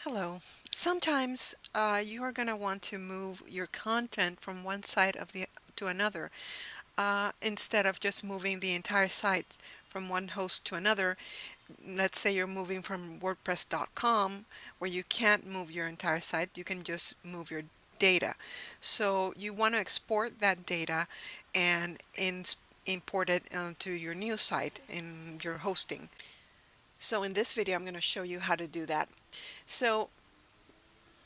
Hello. Sometimes you are going to want to move your content from one site to another. Instead of just moving the entire site from one host to another. Let's say you're moving from WordPress.com, where you can't move your entire site, you can just move your data. So you want to export that data and import it onto your new site in your hosting. So in this video, I'm going to show you how to do that. So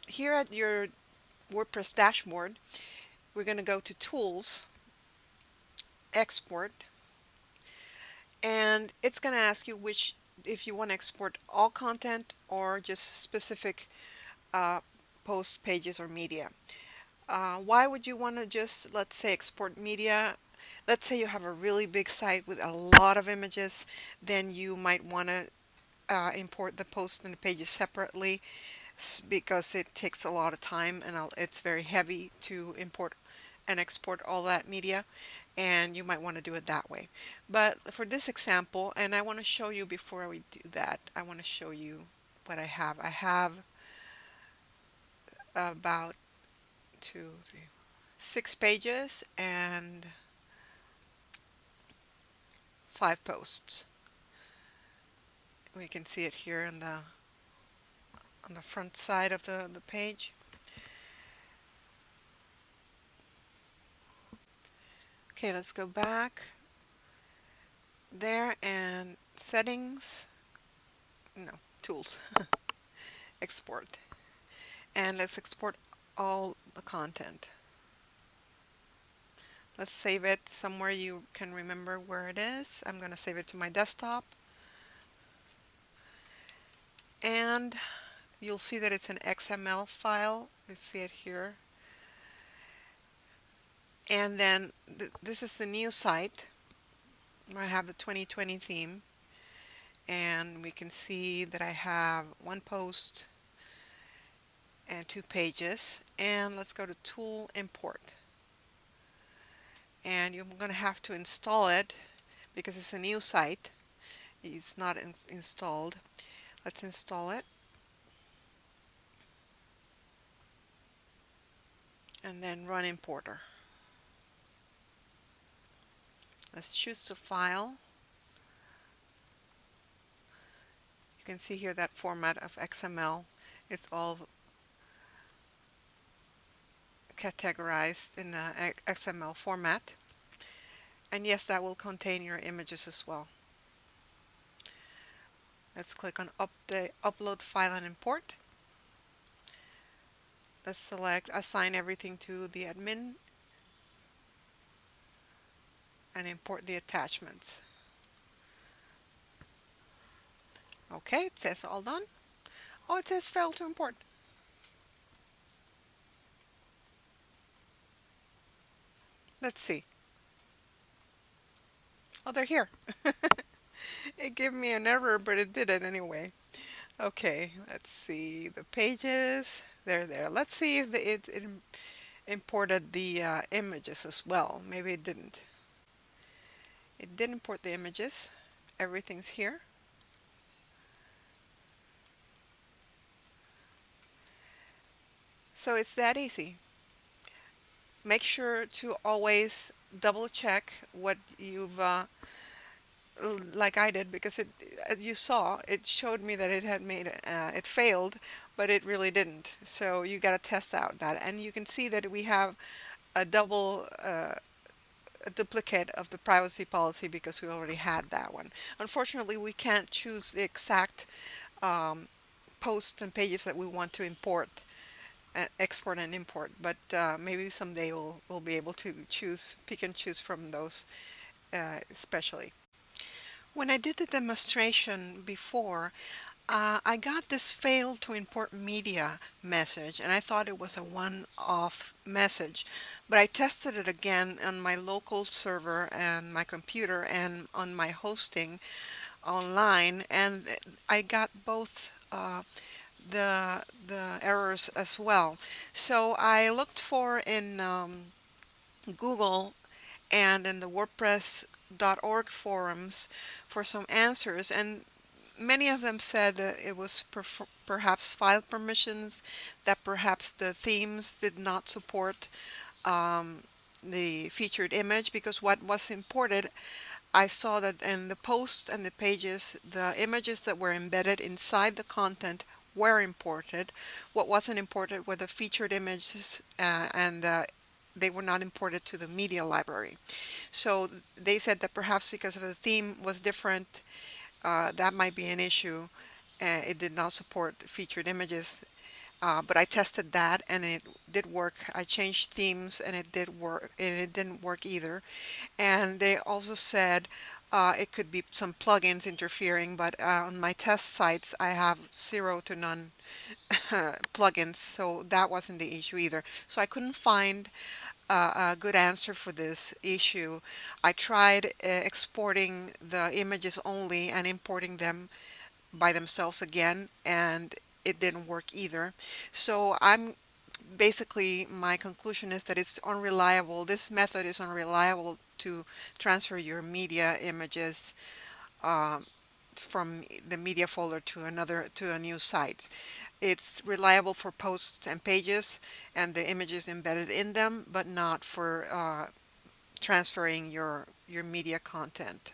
here at your WordPress dashboard, we're going to go to Tools, Export, and it's going to ask you if you want to export all content or just specific uh, posts, pages, or media. Why would you want to just, let's say, export media? Let's say you have a really big site with a lot of images, then you might want to import the posts and the pages separately because it takes a lot of time and it's very heavy to import and export all that media, and you might want to do it that way. But for this example, and I want to show you before we do that, I want to show you what I have. I have about two, three, 6 pages and 5 posts. We can see it here on the front side of the page. Okay, let's go back there and settings, no, tools, export. And let's export all the content. Let's save it somewhere you can remember where it is. I'm going to save it to my desktop. And you'll see that it's an XML file. You see it here. And then this is the new site where I have the 2020 theme. And we can see that I have 1 post and 2 pages. And let's go to Tool, Import. And you're going to have to install it because it's a new site. It's not installed. Let's install it. And then run importer. Let's choose the file. You can see here that format of XML. It's all categorized in the XML format. And yes, that will contain your images as well. Let's click on Upload File and Import. Let's select Assign Everything to the admin and import the attachments. Okay, it says all done. Oh, it says failed to import. Let's see. Oh, they're here. It gave me an error, but it did it anyway. Okay, let's see the pages. They're there. Let's see if it imported the images as well. Maybe it didn't. It did import the images. Everything's here. So it's that easy. Make sure to always double check what you've like I did, because as you saw, it showed me that it had it failed, but it really didn't. So you got to test out that, and you can see that we have a a duplicate of the privacy policy because we already had that one. Unfortunately, we can't choose the exact um, posts and pages that we want to import, export and import, but maybe someday we'll be able to pick and choose from those especially. When I did the demonstration before, I got this fail to import media message, and I thought it was a one-off message. But I tested it again on my local server and my computer and on my hosting online, and I got both the errors as well. So I looked for in Google and in the WordPress.org forums for some answers, and many of them said that it was perhaps file permissions, that perhaps the themes did not support um, the featured image, because what was imported, I saw that in the posts and the pages, the images that were embedded inside the content were imported. What wasn't imported were the featured images, and they were not imported to the media library. So they said that perhaps because of the theme was different, that might be an issue. It did not support featured images, but I tested that and it did work. I changed themes and it did work, and it didn't work either. And they also said it could be some plugins interfering, but on my test sites I have zero to none plugins, so that wasn't the issue either. So I couldn't find a good answer for this issue. I tried exporting the images only and importing them by themselves again, and it didn't work either. So I'm basically, my conclusion is that it's unreliable. This method is unreliable to transfer your media images um, from the media folder to a new site. It's reliable for posts and pages and the images embedded in them, but not for transferring your media content.